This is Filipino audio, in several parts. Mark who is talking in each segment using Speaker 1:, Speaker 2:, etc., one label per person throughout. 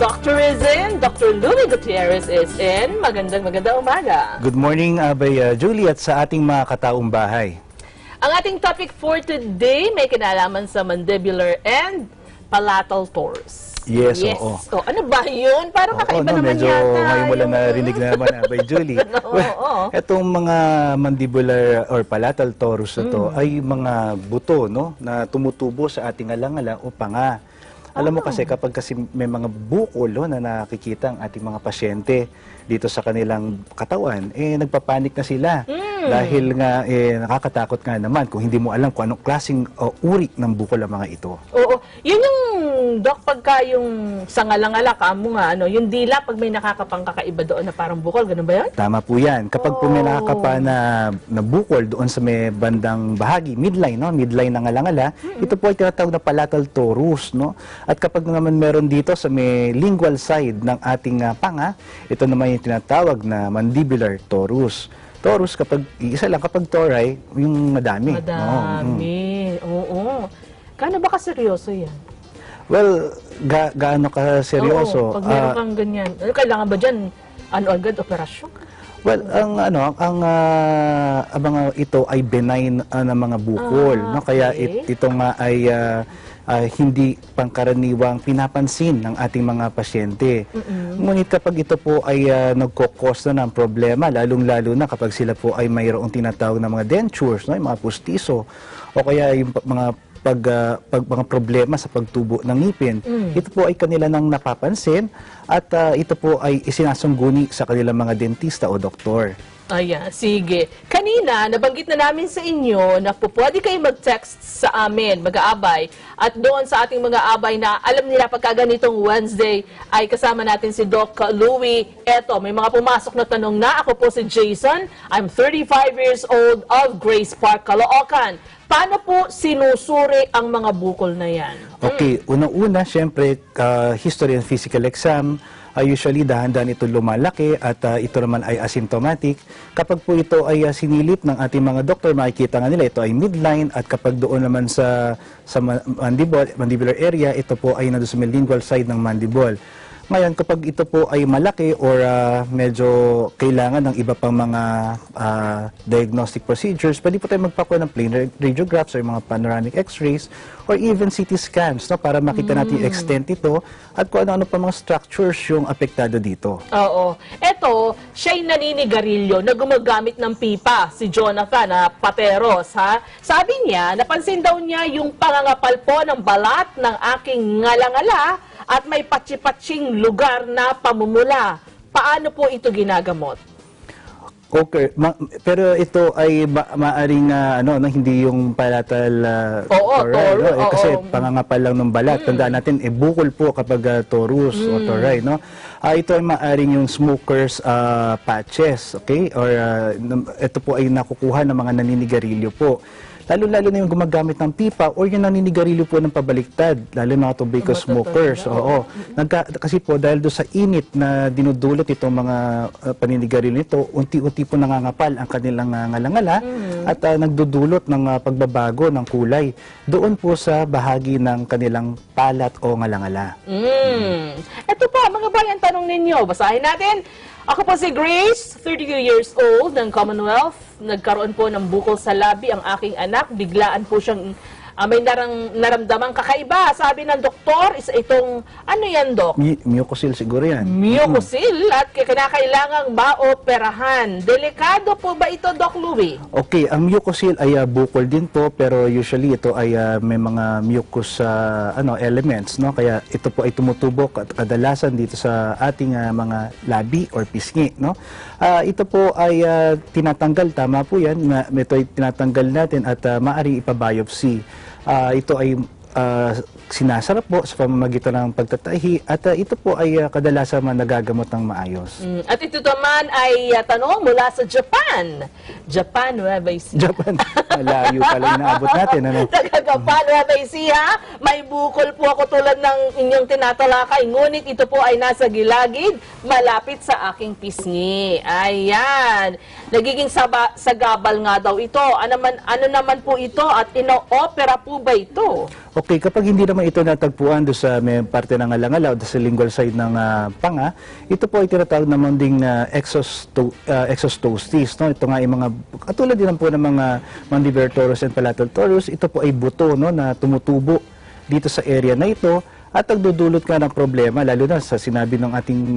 Speaker 1: doctor is in. Dr. Louie Gutierrez is in. Magandang umaga.
Speaker 2: Good morning, Abay Julie, at sa ating mga kataong bahay.
Speaker 1: Ang ating topic for today may kinalaman sa mandibular and palatal торus.
Speaker 2: Yes, oo.
Speaker 1: So, ano ba yun? Parang kakaiba naman
Speaker 2: medyo
Speaker 1: yata.
Speaker 2: ngayon mo lang narinig na naman, Abay Julie. Itong mga mandibular or palatal torus na to ay mga buto, no, na tumutubo sa ating alangala o panga. Alam mo kasi kapag may mga bukol na nakikita ang ating mga pasyente dito sa kanilang katawan, nagpapanik na sila. Dahil nga nakakatakot nga naman kung hindi mo alam kung anong klaseng uri ng bukol ang mga ito.
Speaker 1: Oo. Yun yung, Doc, pagka yung sangalangala ka mo nga, yung dila, pag may nakakapangkakaiba doon na parang bukol, ganun ba yun?
Speaker 2: Tama po yan. Kapag po may nakakapa na bukol doon sa may bandang bahagi, midline, no? Midline ng alangala, ito po ay tinatawag na palatal torus, no? At kapag naman meron dito sa may lingual side ng ating panga, ito naman yung tinatawag na mandibular torus. Torus, kapag isa lang, kapag tori, yung madami.
Speaker 1: Madami. Oo. Gaano ba kaseryoso yan?
Speaker 2: Well, gaano ka seryoso?
Speaker 1: Oo, pag meron kang ganyan. Kailangan ba dyan, agad, operasyon?
Speaker 2: Well, ang mga ito ay benign na mga bukol, no? Kaya ito nga ay hindi pangkaraniwang pinapansin ng ating mga pasyente. Ngunit kapag ito po ay nagkokos na ng problema, lalong-lalo na kapag sila po ay mayroong tinatawag na mga dentures, no? Yung mga pustiso, o kaya yung mga mga problema sa pagtubo ng ngipin, ito po ay kanila nang napapansin at ito po ay isinasangguni sa kanilang mga dentista o doktor.
Speaker 1: Ayan, sige. Kanina, nabanggit na namin sa inyo na pwede kayo mag-text sa amin, mag-aabay. At doon sa ating mga abay na alam nila pagka ganitong Wednesday ay kasama natin si Doc Louie. Eto, may mga pumasok na tanong na. Ako po si Jason. I'm 35 years old of Grace Park, Caloocan. Paano po sinusuri ang mga bukol na yan?
Speaker 2: Okay, unang-una, syempre, history and physical exam. Usually, dahan-dahan ito lumalaki at ito naman ay asymptomatic. Kapag po ito ay sinilip ng ating mga doktor, makikita nga nila ito ay midline at kapag doon naman sa mandibular area, ito po ay nandun sa lingual side ng mandible. Ngayon, kapag ito po ay malaki or medyo kailangan ng iba pang mga diagnostic procedures, pwede po tayo magpakuha ng plain radiographs or mga panoramic x-rays or even CT scans, no, para makita natin yung extent ito at kung ano-ano pa mga structures yung apektado dito.
Speaker 1: Oo. Eto, siya'y naninigarilyo na gumagamit ng pipa, si Jonathan na Pateros, ha? Sabi niya, napansin daw niya yung pangangapal po ng balat ng aking ngalangala at may patsi-patsing lugar na pamumula. Paano po ito ginagamot?
Speaker 2: Okay, pero ito ay maaring hindi yung palatal kasi pangangapal lang ng balat. Tandaan natin, bukol po kapag torus o tori, no? Ito ay maaring yung smoker's patches, okay? Or ito po ay nakukuha ng mga naninigarilyo po. Lalo-lalo na yung gumagamit ng pipa or yung naninigarilyo po ng pabaliktad, lalo na mga tobacco smokers. Oo. Kasi po dahil doon sa init na dinudulot itong mga paninigarilyo nito, unti-unti po nangangapal ang kanilang ngalangala at nagdudulot ng pagbabago ng kulay doon po sa bahagi ng kanilang palat o ngalangala.
Speaker 1: Ito pa, mga bayan, tanong ninyo. Basahin natin. Ako po si Grace, 32 years old, ng Commonwealth. Nagkaroon po ng bukol sa labi ang aking anak. Biglaan po siyang may naramdamang kakaiba. Sabi ng doktor, itong, ano yan, Dok?
Speaker 2: Mucosil siguro yan.
Speaker 1: Mucosil at kinakailangang maoperahan. Delikado po ba ito, Doc Louie?
Speaker 2: Okay, ang mucosil ay bukol din po, pero usually ito ay may mga mucus elements, no? Kaya ito po ay tumutubok at kadalasan dito sa ating mga labi or pisngi, no? Ito po ay tinatanggal, tama po yan, ito ay tinatanggal natin at maaaring ipabiopsy. Ito ay sinasarap po sa pamamagitan ng pagtatahi at ito po ay kadalasan nagagamot ng maayos.
Speaker 1: At ito naman ay tanong mula sa Japan. Japan, Nueva Ecija.
Speaker 2: Japan. Malayo pala inaabot natin. Ano?
Speaker 1: Taga Japan, Nueva Ecija. May bukol po ako tulad ng inyong tinatalakay. Ngunit ito po ay nasa gilagid, malapit sa aking pisngi. Ayan. Nagiging sagabal nga daw ito. Ano naman po ito at ino-opera po ba ito?
Speaker 2: Okay, kapag hindi naman ito natagpuan doon sa may parte ng alangala o sa lingual side ng panga, ito po ay tinatawag naman ding exostosis. No? Ito nga ay mga, katulad din po ng mga mandibular torus and palatal torus, ito po ay buto, no, na tumutubo dito sa area na ito at nagdudulot ka ng problema, lalo na sa sinabi ng ating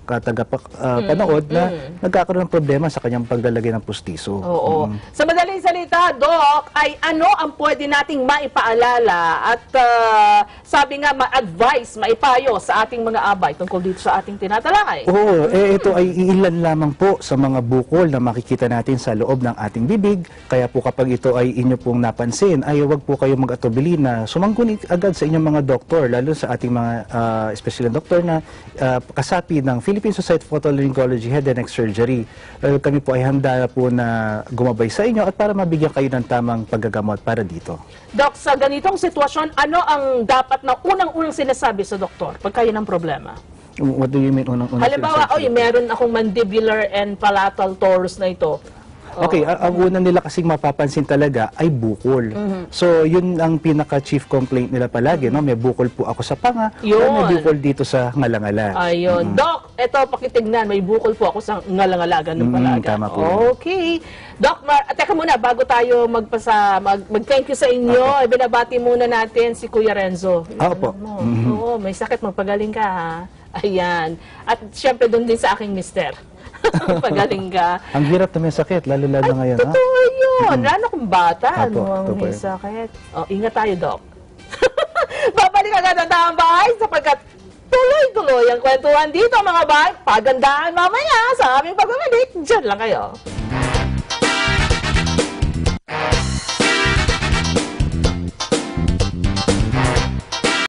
Speaker 2: katagapanood na nagkakaroon ng problema sa kanyang paglalagay ng pustiso.
Speaker 1: Oo. Sa madaling salita, Doc, ay ano ang pwede nating maipaalala at sabi nga, ma-advise, maipayo sa ating mga abay tungkol dito sa ating tinatalakay?
Speaker 2: Oo, ito ay ilan lamang po sa mga bukol na makikita natin sa loob ng ating bibig. Kaya po kapag ito ay inyo pong napansin, ay huwag po kayo mag-atubili na sumangkuni agad sa inyong mga doktor, lalo sa ating mga specialist doktor na kasapi ng Philippine Society of Otolaryngology Head and Neck Surgery. Kami po ay handa po na gumabay sa inyo at para mabigyan kayo ng tamang paggagamot para dito.
Speaker 1: Doc, sa ganitong sitwasyon, ano ang dapat na unang-unang sinasabi sa doktor pag kayo ng problema?
Speaker 2: What do you mean unang-unang?
Speaker 1: Halimbawa, meron akong mandibular and palatal torus na ito.
Speaker 2: Okay, ang una nila kasing mapapansin talaga ay bukol. So, yun ang pinaka-chief complaint nila palagi, no? May bukol po ako sa panga, o may bukol dito sa ngalangala.
Speaker 1: Ayun. Doc, eto pakitignan, may bukol po ako sa ngalangala, ganun pala.
Speaker 2: Tama po.
Speaker 1: Okay. Doc, teka muna, bago tayo mag-thank you sa inyo, binabati muna natin si Kuya Renzo.
Speaker 2: Opo.
Speaker 1: Oo, may sakit, magpagaling ka, ha? Ayan. At syempre, doon din sa aking mister. Pagaling ka.
Speaker 2: Ang hirap na may sakit, lalo-lalo ngayon.
Speaker 1: Totoo yun. Lalo kung bata,
Speaker 2: Apo,
Speaker 1: ang may sakit. Ingat tayo, Doc. Babalik agad ang tambay sapagkat tuloy-tuloy ang kwentuhan dito, mga bay. Pagandahan mamaya sa aming pagbabalik. Diyan lang kayo.